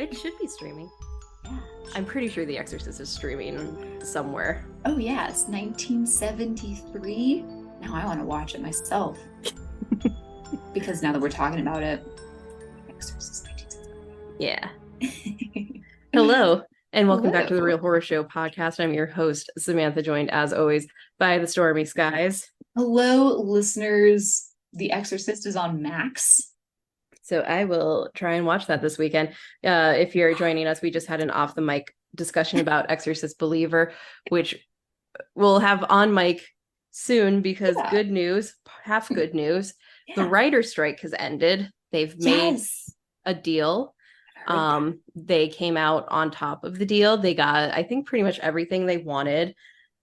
It should be streaming. Yeah. I'm pretty sure The Exorcist is streaming somewhere. Oh, yeah. It's 1973. Now I want to watch it myself. Because now that we're talking about it, Exorcist 1973. Yeah. Hello, and welcome back to the Hello. Real Horror Show podcast. I'm your host, Samantha, joined as always by the Stormy Skies. Hello, listeners. The Exorcist is on Max. So I will try and watch that this weekend. If you're joining us, we just had an off the mic discussion about Exorcist Believer, which we'll have on mic soon because good news, half good news. The writer strike has ended. They've made a deal. They came out on top of the deal. They got, I think, pretty much everything they wanted,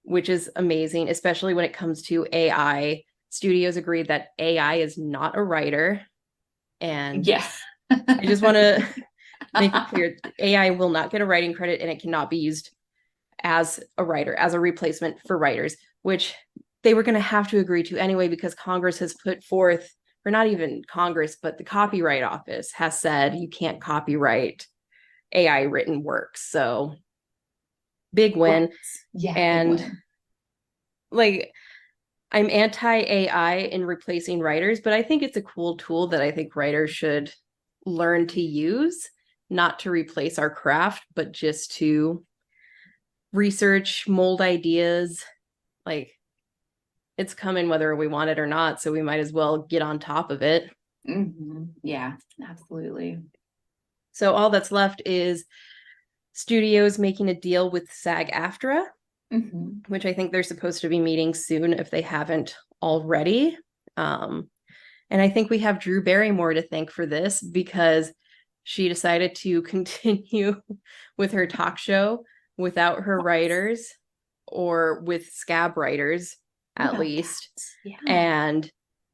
which is amazing, especially when it comes to AI. Studios agreed that AI is not a writer. And I just want to make it clear, AI will not get a writing credit and it cannot be used as a writer, as a replacement for writers, which they were going to have to agree to anyway, because Congress has put forth, or not even Congress, but the Copyright Office has said you can't copyright AI written works. So big win. Yeah. And like, I'm anti-AI in replacing writers, but I think it's a cool tool that I think writers should learn to use, not to replace our craft, but just to research, mold ideas. Like, it's coming whether we want it or not, so we might as well get on top of it. Mm-hmm. Yeah, absolutely. So all that's left is studios making a deal with SAG-AFTRA, which I think they're supposed to be meeting soon if they haven't already. And I think we have Drew Barrymore to thank for this, because she decided to continue with her talk show without her writers, or with scab writers at least. And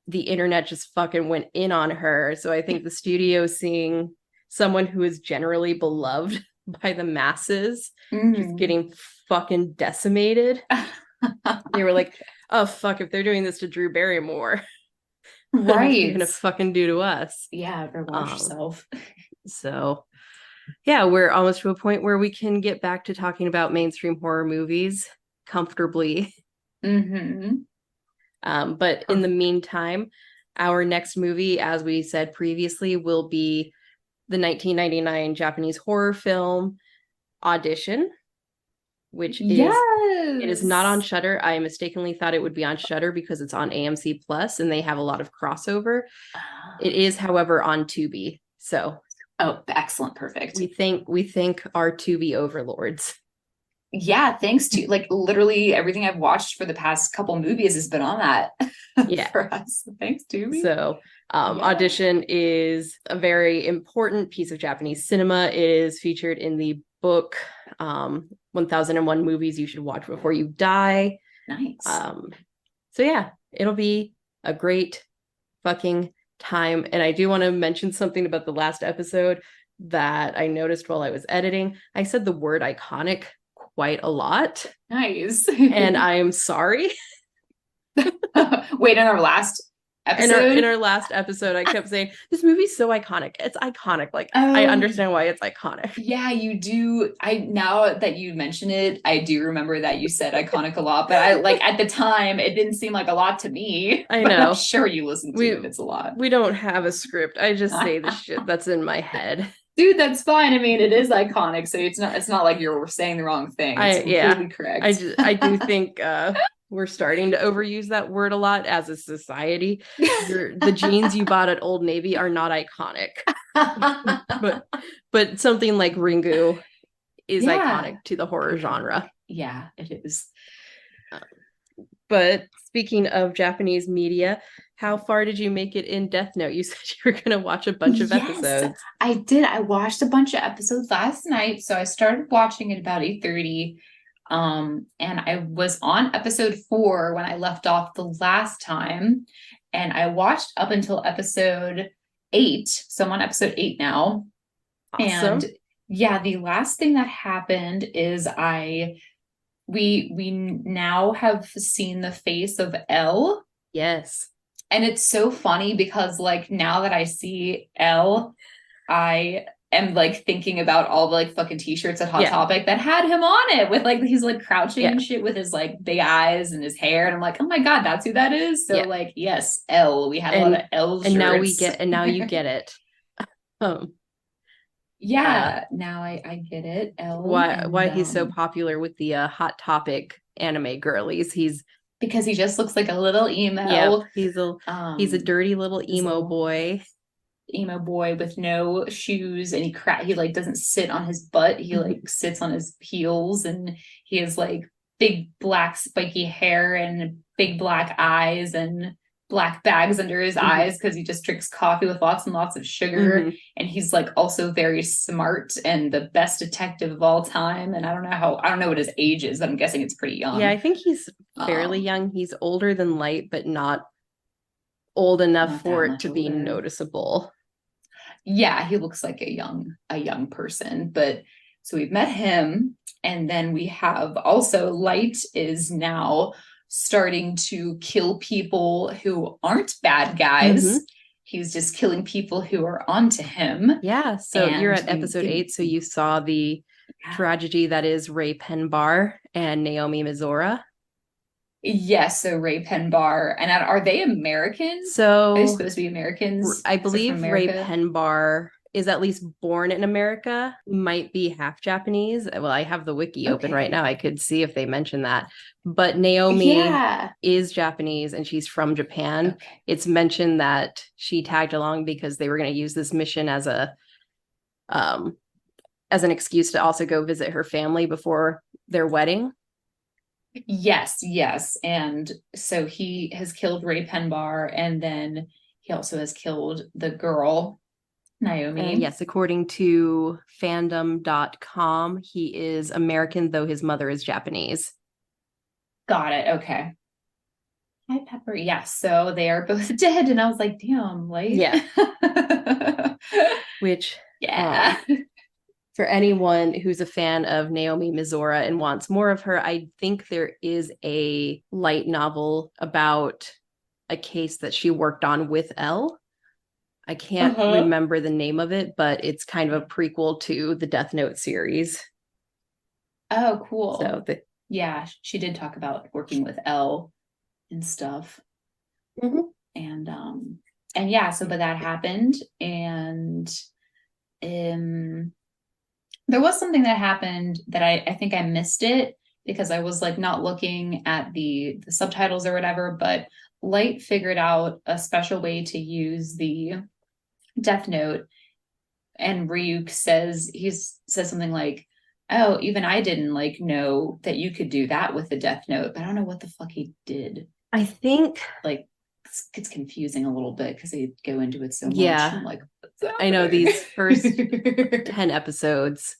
the internet just fucking went in on her. So I think the studio, seeing someone who is generally beloved by the masses just getting fucking decimated, they were like, oh fuck, if they're doing this to Drew Barrymore, what are they gonna fucking do to us? Yeah, better watch yourself. So yeah, we're almost to a point where we can get back to talking about mainstream horror movies comfortably. But in the meantime, our next movie, as we said previously, will be the 1999 Japanese horror film Audition, which is it is not on Shudder. I mistakenly thought it would be on Shudder because it's on AMC Plus and they have a lot of crossover. It is, however, on Tubi. So excellent, perfect. We thank our Tubi overlords. Yeah, thanks to like literally everything I've watched for the past couple movies has been on that. For us. Thanks, Tubi. So Audition is a very important piece of Japanese cinema. It is featured in the book 1001 Movies You Should Watch Before You Die. Nice. So yeah, it'll be a great fucking time. And I do want to mention something about the last episode that I noticed while I was editing. I said the word iconic quite a lot. Nice. And I am sorry. Wait, in our last episode? In our last episode, I kept saying, this movie's so iconic. It's iconic. Like, I understand why it's iconic. Yeah, you do. Now that you mention it, I do remember that you said iconic a lot, but I like at the time, it didn't seem like a lot to me. I know. I'm sure you listen to it. It's a lot. We don't have a script. I just say the shit that's in my head. Dude, that's fine. I mean, it is iconic, so it's not like you're saying the wrong thing. It's completely correct. I do think we're starting to overuse that word a lot as a society. The jeans you bought at Old Navy are not iconic. but something like Ringu is iconic to the horror genre. Yeah, it is. But speaking of Japanese media, how far did you make it in Death Note? You said you were going to watch a bunch of episodes. I did. I watched a bunch of episodes last night. So I started watching at about 8:30. And I was on episode 4 when I left off the last time. And I watched up until episode 8. So I'm on episode 8 now. Awesome. And yeah, the last thing that happened is we now have seen the face of Elle. Yes. And it's so funny because like now that I see Elle, I am like thinking about all the like fucking t-shirts at Hot Yeah. Topic that had him on it with like he's like crouching Yeah. and shit with his like big eyes and his hair, and I'm like, oh my god, that's who that is. So Yeah. like, yes, L. We had a lot of L shirts. And now you get it. Yeah, now I get it. L. Why he's so popular with the Hot Topic anime girlies. He's because he just looks like a little emo. Yeah, he's a dirty little emo boy. Emo boy with no shoes, and he like doesn't sit on his butt. He like sits on his heels, and he has like big black spiky hair and big black eyes and black bags under his eyes because he just drinks coffee with lots and lots of sugar. And he's like also very smart and the best detective of all time. And I don't know what his age is. I'm guessing it's pretty young. Yeah, I think he's fairly young. He's older than Light, but not old enough for it to be noticeable. Yeah, he looks like a young person. But so we've met him, and then we have also Light is now starting to kill people who aren't bad guys. He's just killing people who are onto him. Yeah, so you're at episode 8, so you saw the tragedy that is Ray Penbar and Naomi Mizora. Yes, so Ray Penbar. And are they Americans? So are they supposed to be Americans? I believe Ray Penbar is at least born in America, might be half Japanese. Well, I have the wiki open right now. I could see if they mention that. But Naomi is Japanese and she's from Japan. It's mentioned that she tagged along because they were going to use this mission as an excuse to also go visit her family before their wedding. Yes. And so he has killed Ray Penbar, and then he also has killed the girl, Naomi. Yes, according to fandom.com, he is American, though his mother is Japanese. Got it. Okay. Hi, Pepper. Yes, so they are both dead. And I was like, damn, Light. Yeah. Which, for anyone who's a fan of Naomi Mizora and wants more of her, I think there is a light novel about a case that she worked on with Elle. I can't remember the name of it, but it's kind of a prequel to the Death Note series. Oh, cool. So yeah, she did talk about working with Elle and stuff. And yeah, so but that happened, and there was something that happened that I think I missed it because I was like not looking at the subtitles or whatever, but Light figured out a special way to use the Death Note, and Ryuk says something like, oh, even I didn't like know that you could do that with the Death Note, but I don't know what the fuck he did. I think like it's confusing a little bit because they go into it so much. Yeah, I'm like, I know these first 10 episodes,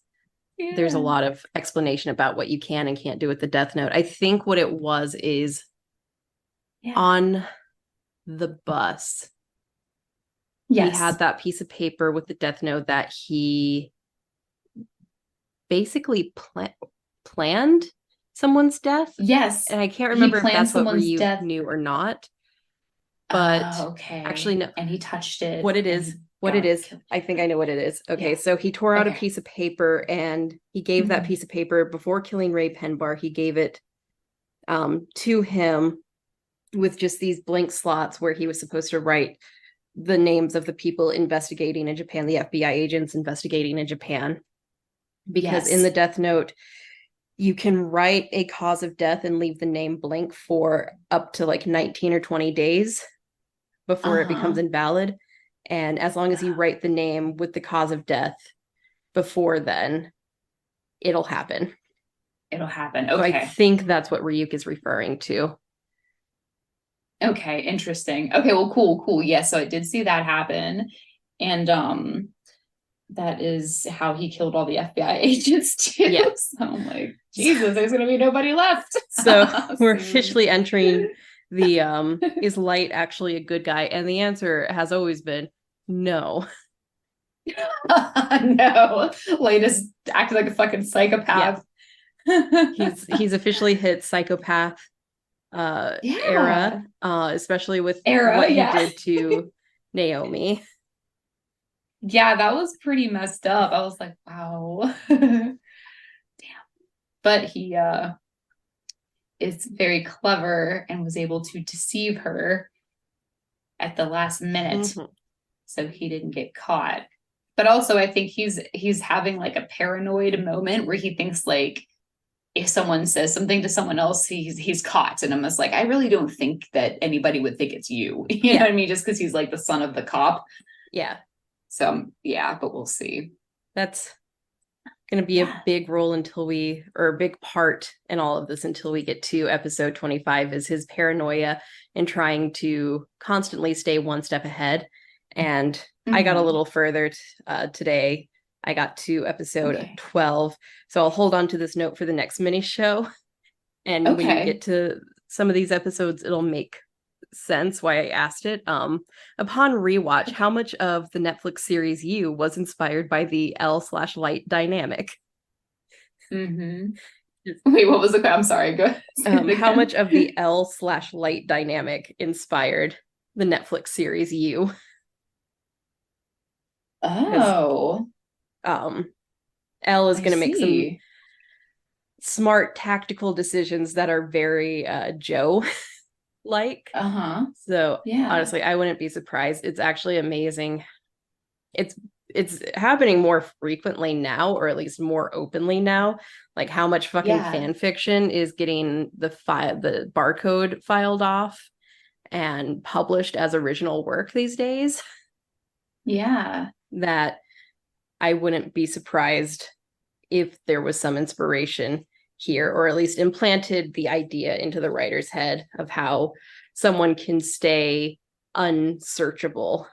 there's a lot of explanation about what you can and can't do with the Death Note. I think what it was is on the bus. He had that piece of paper with the Death Note that he basically planned someone's death. Yes. And I can't remember if that's what Ryuk knew or not. But actually, no. And he touched it. What it is, I think I know what it is. Okay, so he tore out a piece of paper and he gave that piece of paper before killing Ray Penbar. He gave it to him with just these blank slots where he was supposed to write the names of the people investigating in Japan, the FBI agents investigating in Japan. Because in the Death Note, you can write a cause of death and leave the name blank for up to like 19 or 20 days before it becomes invalid. And as long as you write the name with the cause of death before then, it'll happen. Okay. So I think that's what Ryuk is referring to. Okay, interesting. Okay, well, cool. Yeah, so I did see that happen. And that is how he killed all the FBI agents too. Yes. So I'm like, Jesus, there's gonna be nobody left. So we're officially entering the is Light actually a good guy? And the answer has always been no. No. Light is acting like a fucking psychopath. He's officially hit psychopath era, especially with what he did to Naomi. Yeah, that was pretty messed up. I was like, wow. Damn. But he is very clever and was able to deceive her at the last minute, Mhm. so he didn't get caught. But also I think he's having like a paranoid moment where he thinks like if someone says something to someone else, he's caught. And I'm just like, I really don't think that anybody would think it's you. You know Yeah. what I mean? Just because he's like the son of the cop. Yeah. So yeah, but we'll see. That's going to be a Yeah. big role or a big part in all of this until we get to episode 25 is his paranoia and trying to constantly stay one step ahead. And I got a Mhm. little further today. I got to episode Okay. 12. So I'll hold on to this note for the next mini show. And when you Okay. get to some of these episodes, it'll make sense why I asked it. Upon rewatch, how Okay. much of the Netflix series You was inspired by the L/Light dynamic? Mm-hmm. Wait, what was the? I'm sorry. Go say it How again. much of the L/Light dynamic inspired the Netflix series You? Because Oh, um, L is I going to make some see. smart tactical decisions that are very Joe like. Uh-huh. So Yeah. honestly, I wouldn't be surprised. It's actually amazing. It's it's happening more frequently now, or at least more openly now. Like how much fucking Yeah. fan fiction is getting the barcode filed off and published as original work these days, Yeah. that I wouldn't be surprised if there was some inspiration here, or at least implanted the idea into the writer's head of how someone can stay unsearchable.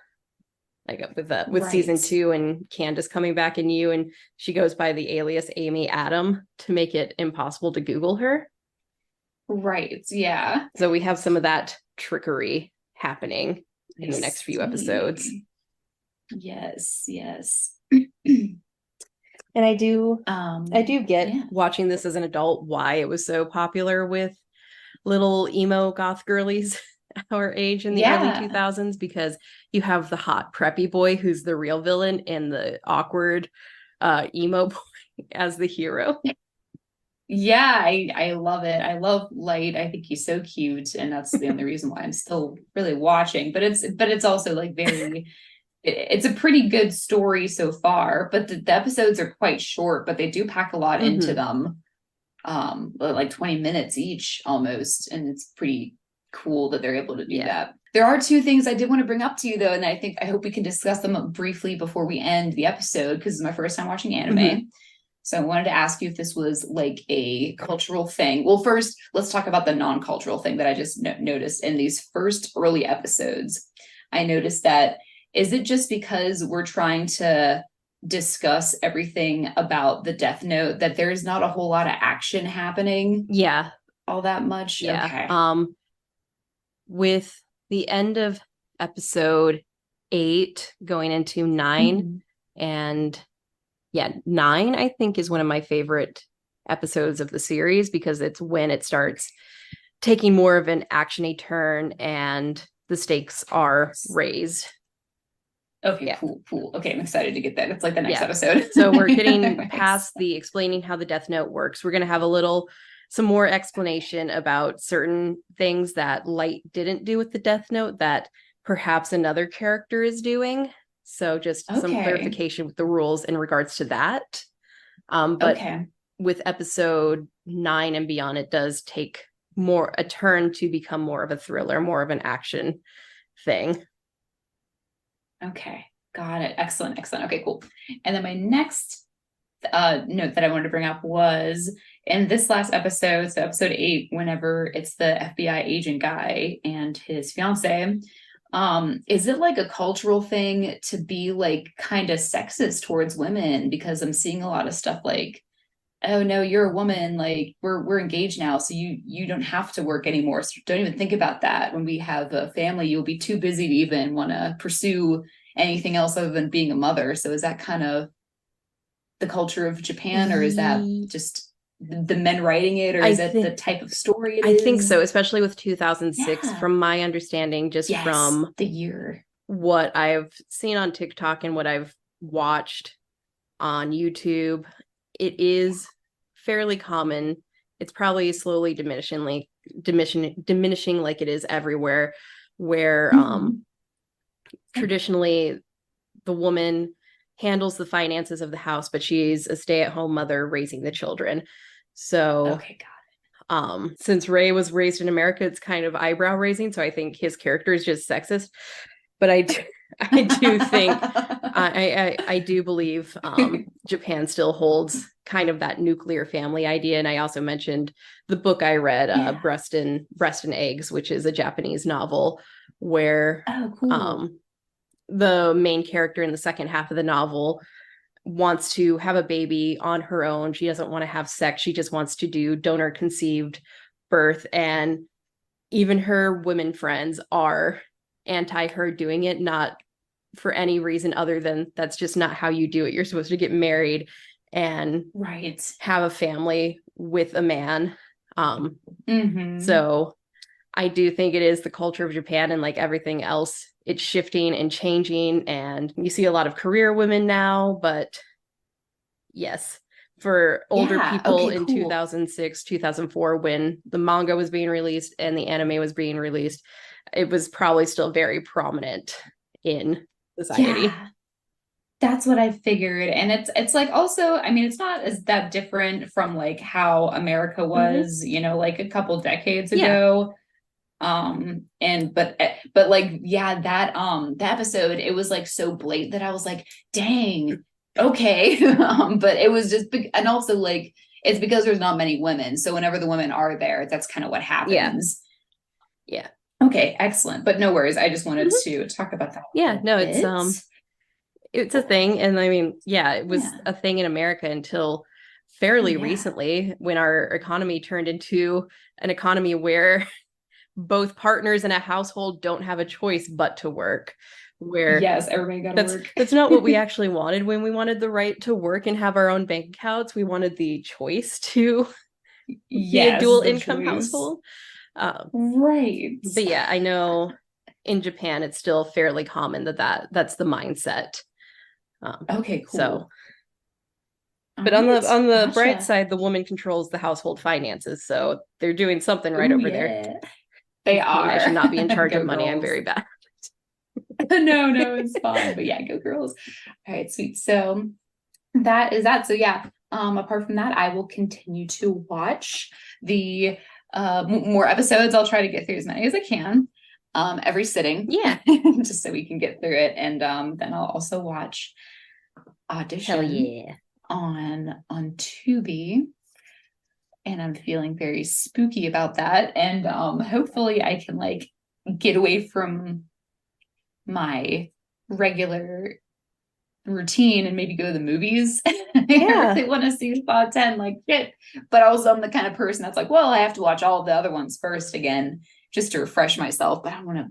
Like with Right. season 2 and Candace coming back in You, and she goes by the alias Amy Adam to make it impossible to Google her. Right. Yeah. So we have some of that trickery happening I in the next few episodes. see. Yes. Yes. And I do get Yeah. watching this as an adult why it was so popular with little emo goth girlies our age in the early Yeah. 2000s, because you have the hot preppy boy who's the real villain and the awkward emo boy as the hero. Yeah, I love it. I love Light. I think he's so cute, and that's the only reason why I'm still really watching. But it's also like it's a pretty good story so far. But the episodes are quite short, but they do pack a lot into Mm-hmm. them. Like 20 minutes each almost, and it's pretty cool that they're able to do Yeah. that. There are two things I did want to bring up to you though, and I hope we can discuss them briefly before we end the episode because it's my first time watching anime. Mm-hmm. So I wanted to ask you if this was like a cultural thing. Well, first, let's talk about the non-cultural thing that I just noticed in these first early episodes. I noticed that, is it just because we're trying to discuss everything about the Death Note that there's not a whole lot of action happening Yeah. all that much? Yeah. Okay. With the end of episode 8 going into 9, Mhm. and yeah, 9 I think is one of my favorite episodes of the series, because it's when it starts taking more of an actiony turn and the stakes are raised. Okay, Yeah. cool. Okay, I'm excited to get that. It's like the next Yeah. episode. So we're getting past the explaining how the Death Note works. We're going to have some more explanation about certain things that Light didn't do with the Death Note that perhaps another character is doing. So just some Okay. clarification with the rules in regards to that. But Okay. with episode 9 and beyond, it does take more a turn to become more of a thriller, more of an action thing. Okay. Got it. Excellent. Okay, cool. And then my next note that I wanted to bring up was in this last episode, so episode 8, whenever it's the FBI agent guy and his fiance, is it like a cultural thing to be like kind of sexist towards women? Because I'm seeing a lot of stuff like, oh no, you're a woman, like we're engaged now, so you don't have to work anymore, so don't even think about that. When we have a family, you'll be too busy to even want to pursue anything else other than being a mother. So is that kind of the culture of Japan, or is that just the men writing it, or I is it think the type of story it I think so, is? especially with 2006, Yeah. from my understanding, just Yes, from the year. what I've seen on TikTok and what I've watched on YouTube. It is fairly common. It's probably slowly diminishing like it is everywhere, where traditionally the woman handles the finances of the house, but she's a stay-at-home mother raising the children. So Okay, got it. Since Ray was raised in America, it's kind of eyebrow raising. So I think his character is just sexist. But I do think I do believe Japan still holds kind of that nuclear family idea. And I also mentioned the book I read, Breast and Eggs, which is a Japanese novel where the main character in the second half of the novel wants to have a baby on her own. She doesn't want to have sex. She just wants to do donor conceived birth. And even her women friends are anti her doing it, not for any reason other than that's just not how you do it. You're supposed to get married and have a family with a man. So I do think it is the culture of Japan, and like everything else, it's shifting and changing, and you see a lot of career women now. But yes, for older people in 2006, 2004, when the manga was being released and the anime was being released, it was probably still very prominent in society. Yeah, that's what I figured. And it's like, also, I mean, it's not as that different from like how America was, you know, like a couple decades ago. But like, yeah, that episode, it was like so blatant that I was like, dang, okay. But it was just, and also like, it's because there's not many women. So whenever the women are there, that's kind of what happens. Yeah. Okay, excellent. But no worries. I just wanted to talk about that. Yeah, no, it's a thing. And I mean, yeah, it was a thing in America until fairly recently, when our economy turned into an economy where both partners in a household don't have a choice but to work. Where everybody got to work. That's not what we actually wanted when we wanted the right to work and have our own bank accounts. We wanted the choice to be a dual income household. Right. But yeah, I know in Japan it's still fairly common that's the mindset. Okay, cool. So, but on the bright side, the woman controls the household finances, so they're doing something right over there. They are. I should not be in charge of money. Girls. I'm very bad. No, it's fine. But yeah, go girls. All right, sweet. So that is that. So yeah, apart from that, I will continue to watch the more episodes. I'll try to get through as many as I can every sitting. Yeah. Just so we can get through it. And then I'll also watch Audition on Tubi. And I'm feeling very spooky about that. And hopefully I can like get away from my regular routine and maybe go to the movies. I really want to see Spot 10, like shit. But also I'm the kind of person that's like, well, I have to watch all of the other ones first again, just to refresh myself. But I want to.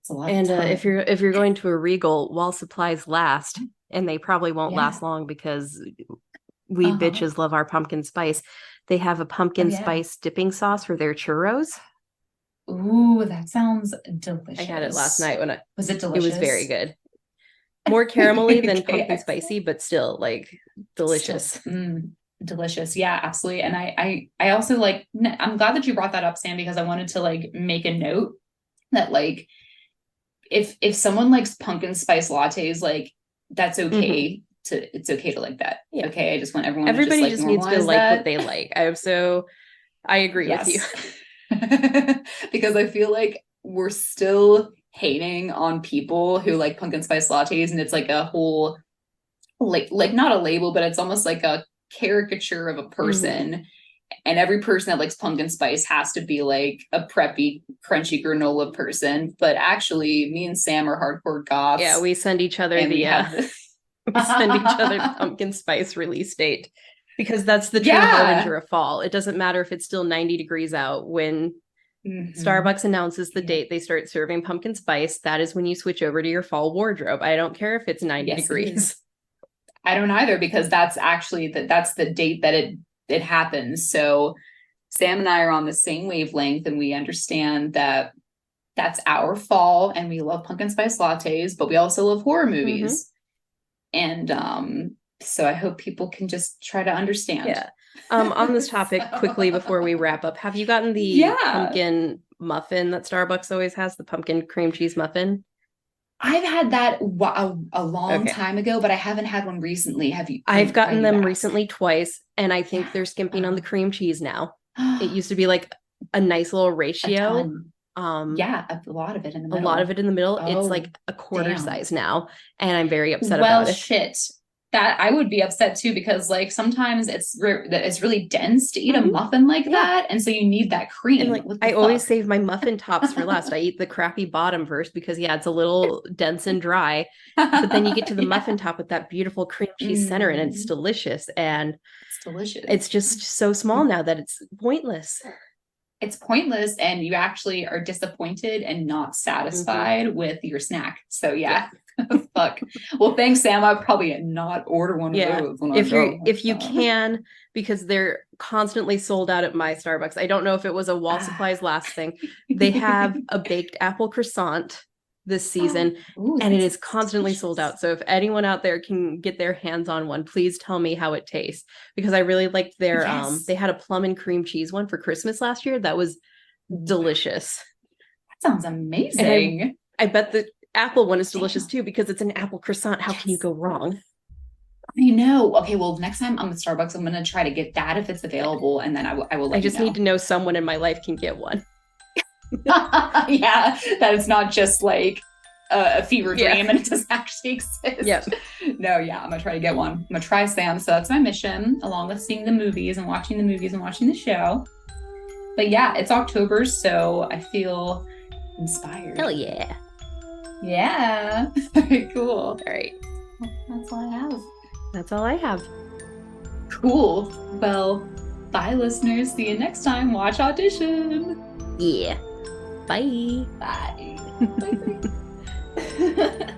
It's a lot. And if you're going to a Regal, while supplies last, and they probably won't last long because we bitches love our pumpkin spice. They have a pumpkin spice dipping sauce for their churros. Ooh, that sounds delicious. I had it last night was it delicious? It was very good. More caramelly than pumpkin spicy, but still like delicious. Delicious. Yeah, absolutely. And I also like, I'm glad that you brought that up, Sam, because I wanted to like make a note that like, if someone likes pumpkin spice lattes, like that's okay. It's okay to like that. Yeah. Okay. I just want everybody just needs to like what they like. I agree with you. Because I feel like we're still hating on people who like pumpkin spice lattes, and it's like a whole like not a label, but it's almost like a caricature of a person. And every person that likes pumpkin spice has to be like a preppy, crunchy granola person. But actually, me and Sam are hardcore goths. Yeah, we send each other we send each other the pumpkin spice release date, because that's the true harbinger of fall. It doesn't matter if it's still 90 degrees out. When Starbucks announces the date they start serving pumpkin spice, that is when you switch over to your fall wardrobe. I don't care if it's 90 degrees. I don't either, because that's actually that's the date that it happens. So Sam and I are on the same wavelength, and we understand that that's our fall, and we love pumpkin spice lattes, but we also love horror movies. And so I hope people can just try to understand. Yeah. On this topic, quickly before we wrap up, have you gotten the pumpkin muffin that Starbucks always has, the pumpkin cream cheese muffin? I've had that a long time ago, but I haven't had one recently. Have you? I've gotten them recently twice, and I think they're skimping on the cream cheese now. It used to be like a nice little ratio. A lot of it in the middle. A lot of it in the middle. It's like a quarter size now, and I'm very upset about it. Well, shit. That I would be upset too, because like sometimes it's really dense to eat a muffin like that, and so you need that cream. And like I always save my muffin tops for last. I eat the crappy bottom first because it's a little dense and dry, but then you get to the muffin top with that beautiful cream cheese center, and it's delicious. And it's delicious. It's just so small now that it's pointless. It's pointless, and you actually are disappointed and not satisfied with your snack. So yeah. Fuck. Well, thanks, Sam. I'll probably not order one of those when if you can, because they're constantly sold out at my Starbucks. I don't know if it was a wall supplies last thing. They have a baked apple croissant this season, and it is constantly sold out. So if anyone out there can get their hands on one, please tell me how it tastes, because I really liked their they had a plum and cream cheese one for Christmas last year that was delicious. That sounds amazing. I bet the apple one is delicious too, because it's an apple croissant. How can you go wrong? I know. Okay, well, next time I'm at Starbucks, I'm gonna try to get that if it's available, and then I will. I just need to know someone in my life can get one. Yeah, that it's not just like a fever dream and it doesn't actually exist. Yep. No, yeah, I'm gonna try to get one. I'm gonna try Sam. So that's my mission, along with seeing the movies and watching the show. But yeah, it's October, so I feel inspired. Hell yeah. Yeah. Very cool. All right. That's all I have. That's all I have. Cool. Well, bye, listeners. See you next time. Watch Audition. Yeah. Bye. Bye. Bye.